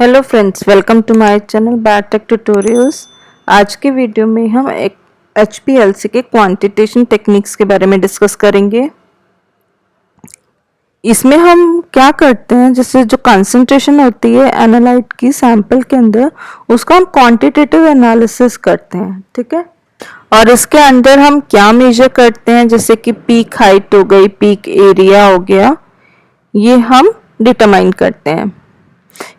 Hello friends, welcome to my channel biotech tutorials. आज के video में हम एक HPLC के क्वांटिटेशन टेक्निक्स के बारे में डिस्कस करेंगे। इसमें हम क्या करते हैं, जैसे जो कंसंट्रेशन होती है एनालाइट की सैंपल के अंदर, उसका हम क्वांटिटेटिव एनालिसिस करते हैं। ठीक है, और इसके अंदर हम क्या मेजर करते हैं, जैसे कि पीक हाइट हो गई, पीक एरिया हो गया, ये हम डिटरमाइन करते हैं।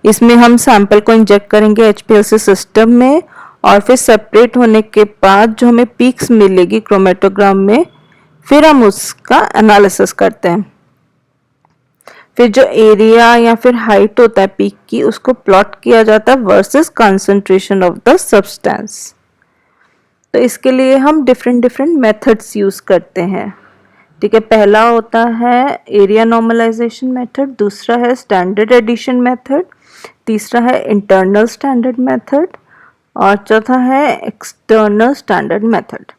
इसमें हम सैंपल को इंजेक्ट करेंगे HPLC सिस्टम में, और फिर सेपरेट होने के बाद जो हमें पीक्स मिलेगी क्रोमेटोग्राम में, फिर हम उसका एनालिसिस करते हैं। फिर जो एरिया या फिर हाइट होता है पीक की, उसको प्लॉट किया जाता है versus concentration of the substance. तो इसके लिए हम डिफरेंट डिफरेंट मेथड्स यूज करते हैं। ठीक है, पहला होता है एरिया नॉर्मलाइजेशन मेथड, दूसरा है स्टैंडर्ड एडिशन मेथड, तीसरा है इंटरनल स्टैंडर्ड मेथड, और चौथा है एक्सटर्नल स्टैंडर्ड मेथड।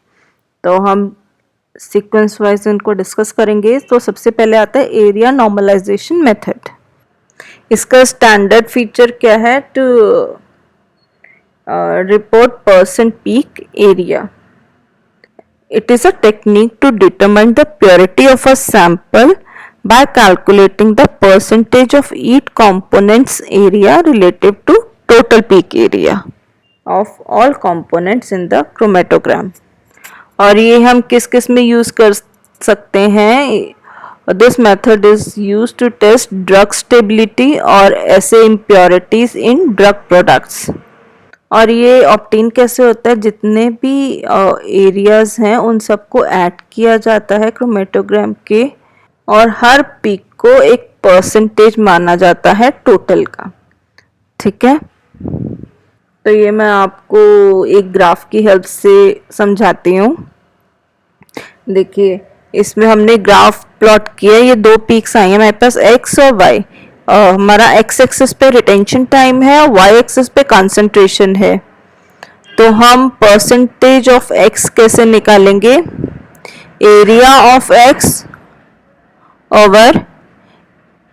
तो हम सीक्वेंस वाइज इनको डिस्कस करेंगे। तो सबसे पहले आता है एरिया नॉर्मलाइजेशन मेथड। इसका स्टैंडर्ड फीचर क्या है? To report percent peak area. It is a technique to determine the purity of a sample by calculating the percentage of each component's area relative to total peak area of all components in the chromatogram. और ये हम किस किस में use कर सकते हैं? This method is used to test drug stability और ऐसे impurities in drug products. और ये ऑप्टेन कैसे होता है? जितने भी एरियाज हैं उन सबको ऐड किया जाता है क्रोमेटोग्राम के, और हर पीक को एक परसेंटेज माना जाता है टोटल का। ठीक है, तो ये मैं आपको एक ग्राफ की हेल्प से समझाती हूँ। देखिए, इसमें हमने ग्राफ प्लॉट किया। ये दो पीक्स आई हैं हमारे पास, एक्स और वाई। हमारा एक्स एक्सिस पे रिटेंशन टाइम है और वाई एक्सिस पे कंसंट्रेशन है। तो हम परसेंटेज ऑफ एक्स कैसे निकालेंगे? एरिया ऑफ एक्स ओवर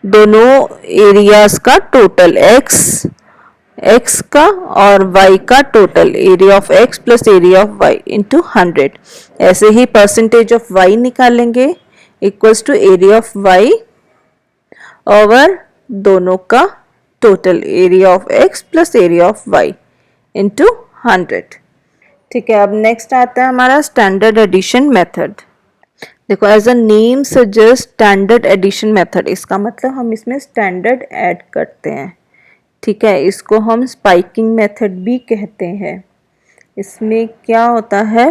दोनों एरियाज का टोटल, एक्स का और वाई का total, area of X plus area of Y into 100। ऐसे ही परसेंटेज ऑफ वाई निकालेंगे equals to area of Y over दोनों का total, area of X plus area of Y into 100। ठीक है, अब नेक्स्ट आता है हमारा स्टैंडर्ड एडिशन मेथड। देखो, as a name suggest standard addition method, इसका मतलब हम इसमें स्टैंडर्ड ऐड करते हैं। ठीक है, इसको हम स्पाइकिंग मेथड भी कहते हैं। इसमें क्या होता है?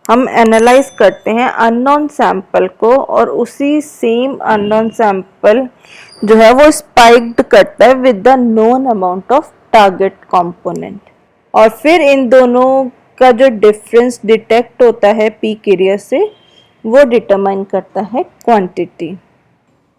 हम एनालाइज करते हैं अननोन सैंपल को, और उसी सेम अननोन सैंपल जो है वो स्पाइक्ड करता है with the known amount of target component, और फिर इन दोनों का जो डिफरेंस डिटेक्ट होता है पीक एरिया से, वो डिटरमाइन करता है क्वांटिटी।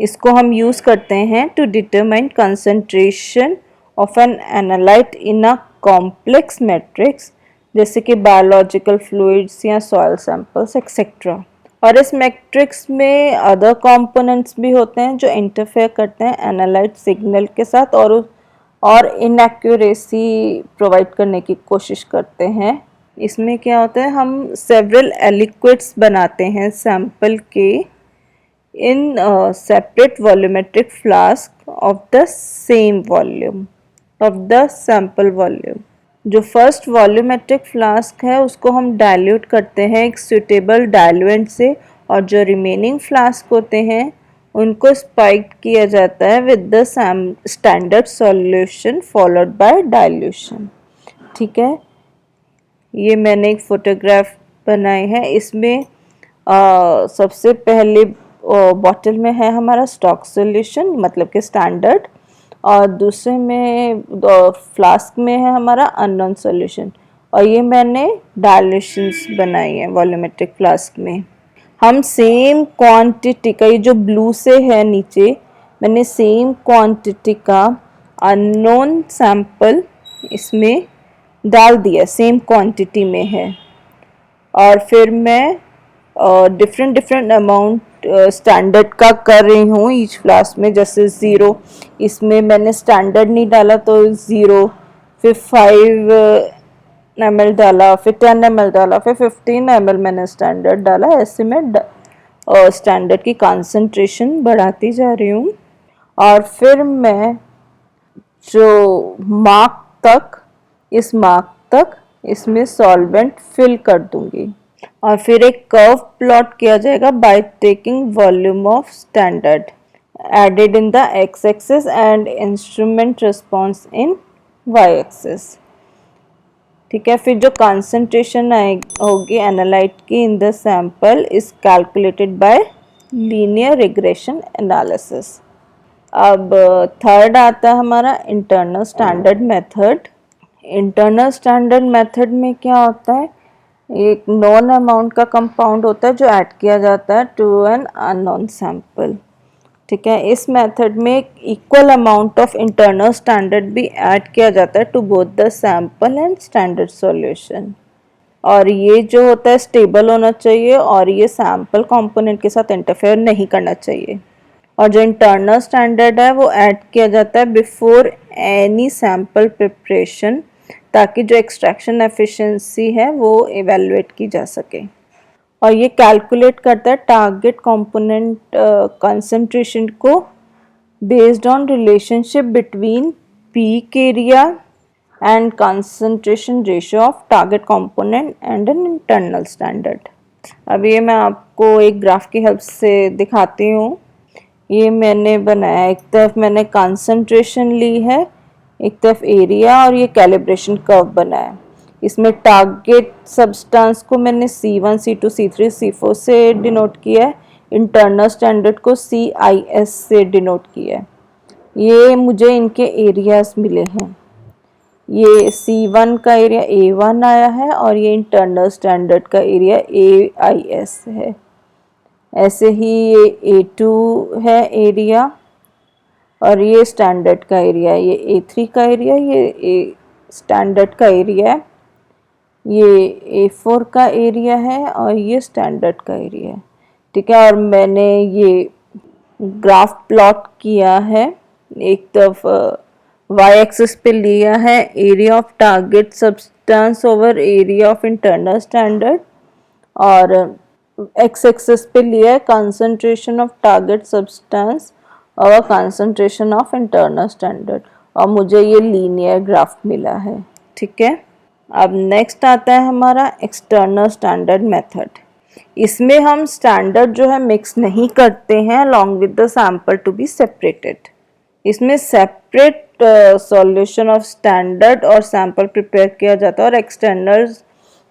इसको हम यूज करते हैं to determine concentration of an analyte in a complex matrix, जैसे कि बायोलॉजिकल फ्लूइड्स या सॉइल सैंपल्स एक्सेट्रा। और इस मैट्रिक्स में अदर कंपोनेंट्स भी होते हैं जो इंटरफेयर करते हैं एनालाइट सिग्नल के साथ, और इनएक्यूरेसी प्रोवाइड करने की कोशिश करते हैं। इसमें क्या होता है? हम सेवरल एलिक्विड्स बनाते हैं सैंपल के in separate volumetric flask of the same volume of the sample volume. जो फर्स्ट वॉल्यूमेट्रिक फ्लास्क है उसको हम डाइल्यूट करते हैं एक सुटेबल डाइल्यूएंट से, और जो रिमेनिंग फ्लास्क होते हैं उनको स्पाइक्ड किया जाता है with the standard solution followed by dilution. ठीक है, ये मैंने एक फोटोग्राफ बनाई है। इसमें सबसे पहले बॉटल में है हमारा स्टॉक सॉल्यूशन, मतलब कि स्टैंडर्ड, और दूसरे में फ्लास्क में है हमारा अननोन सॉल्यूशन, और ये मैंने डाइल्यूशंस बनाई है वॉल्यूमेट्रिक फ्लास्क में। हम सेम क्वांटिटी का, ये जो ब्लू से है नीचे, मैंने सेम क्वांटिटी का अननोन सैंपल इसमें डाल दिया, सेम क्वांटिटी में है, और फिर मैं डिफरेंट अमाउंट स्टैंडर्ड का कर रही हूँ ईच फ्लास्क में, जैसे 0, इसमें मैंने स्टैंडर्ड नहीं डाला तो 0, फिर 5 ml डाला, फिर 10 ml डाला, फिर 15 ml मैंने स्टैंडर्ड डाला। ऐसे मैं स्टैंडर्ड की कंसंट्रेशन बढ़ाती जा रही हूँ। और फिर मैं जो मार्क तक, इस मार्क तक इसमें सॉल्वेंट फिल कर दूंगी। और फिर एक कर्व प्लॉट किया जाएगा by taking volume of standard added in the X axis and instrument response in Y axis. ठीक है, फिर जो कंसंट्रेशन होगी एनालाइट की in the sample is calculated by linear regression analysis. अब थर्ड आता है हमारा internal standard method. Internal standard method में क्या होता है, एक नॉन अमाउंट का कंपाउंड होता है जो ऐड किया जाता है टू एन अननोन सैंपल। ठीक है, इस मेथड में एक equal amount of internal standard भी ऐड किया जाता है to both the sample and standard solution. और ये जो होता है स्टेबल होना चाहिए और ये सैंपल कंपोनेंट के साथ इंटरफेयर नहीं करना चाहिए। और जो इंटरनल स्टैंडर्ड है वो ऐड किया जाता है बिफोर एनी सैंपल प्रिपरेशन, ताकि जो एक्सट्रैक्शन एफिशिएंसी है वो इवेलुएट की जा सके। और ये कैलकुलेट करता है टारगेट कंपोनेंट कंसंट्रेशन को based on relationship between peak area and concentration ratio of target component and an internal standard. अब ये मैं आपको एक ग्राफ की हेल्प से दिखाती हूँ। ये मैंने बनाया, एक तरफ मैंने कंसंट्रेशन ली है, एक तरफ एरिया, और ये कैलिब्रेशन कर्व बनाया। इसमें टारगेट सब्सटेंस को मैंने C1, C2, C3, C4 से डिनोट किया है, इंटरनल स्टैंडर्ड को CIS से डिनोट किया है। ये मुझे इनके एरियाज मिले हैं। ये C1 का एरिया A1 आया है और ये इंटरनल स्टैंडर्ड का एरिया AIS है। ऐसे ही ये A2 है एरिया, और ये स्टैंडर्ड का एरिया है। ये A3 का एरिया, ये स्टैंडर्ड का एरिया है, ये A4 का एरिया है और ये स्टैंडर्ड का एरिया है। ठीक है, और मैंने ये ग्राफ प्लॉट किया है, एक तरफ वाई एक्सिस पे लिया है area of target substance over area of internal standard, और एक्स एक्सिस पे लिया है कंसंट्रेशन ऑफ टारगेट सब्सटेंस और कंसंट्रेशन ऑफ इंटरनल स्टैंडर्ड, और मुझे ये लीनियर ग्राफ मिला है। ठीक है, अब नेक्स्ट आता है हमारा एक्सटर्नल स्टैंडर्ड मेथड। इसमें हम स्टैंडर्ड जो है मिक्स नहीं करते हैं along with the sample to be separated. इसमें सेपरेट सॉल्यूशन ऑफ स्टैंडर्ड और सैंपल प्रिपेयर किया जाता है, और एक्सटर्नल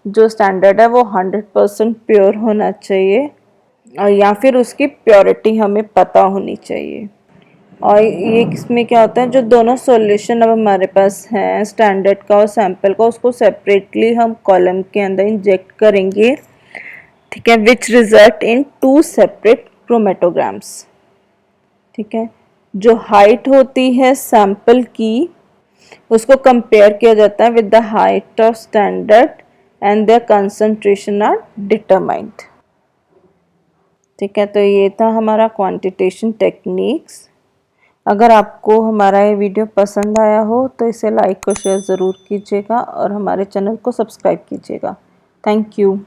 जो स्टैंडर्ड है वो 100% प्योर होना चाहिए, और या फिर उसकी प्योरिटी हमें पता होनी चाहिए। और ये इसमें क्या होता है, जो दोनों सॉल्यूशन अब हमारे पास हैं स्टैंडर्ड का और सैंपल का, उसको सेपरेटली हम कॉलम के अंदर इंजेक्ट करेंगे। ठीक है, विच रिजल्ट इन 2 सेपरेट क्रोमेटोग्राम्स। ठीक है, जो हाइट होती है सैंपल की उसको कंपेयर किया जाता है with the height of standard and their concentration are determined. ठीक है, तो ये था हमारा क्वांटिटेशन टेक्निक्स। अगर आपको हमारा ये वीडियो पसंद आया हो तो इसे लाइक और शेयर ज़रूर कीजिएगा और हमारे चैनल को सब्सक्राइब कीजिएगा। Thank you.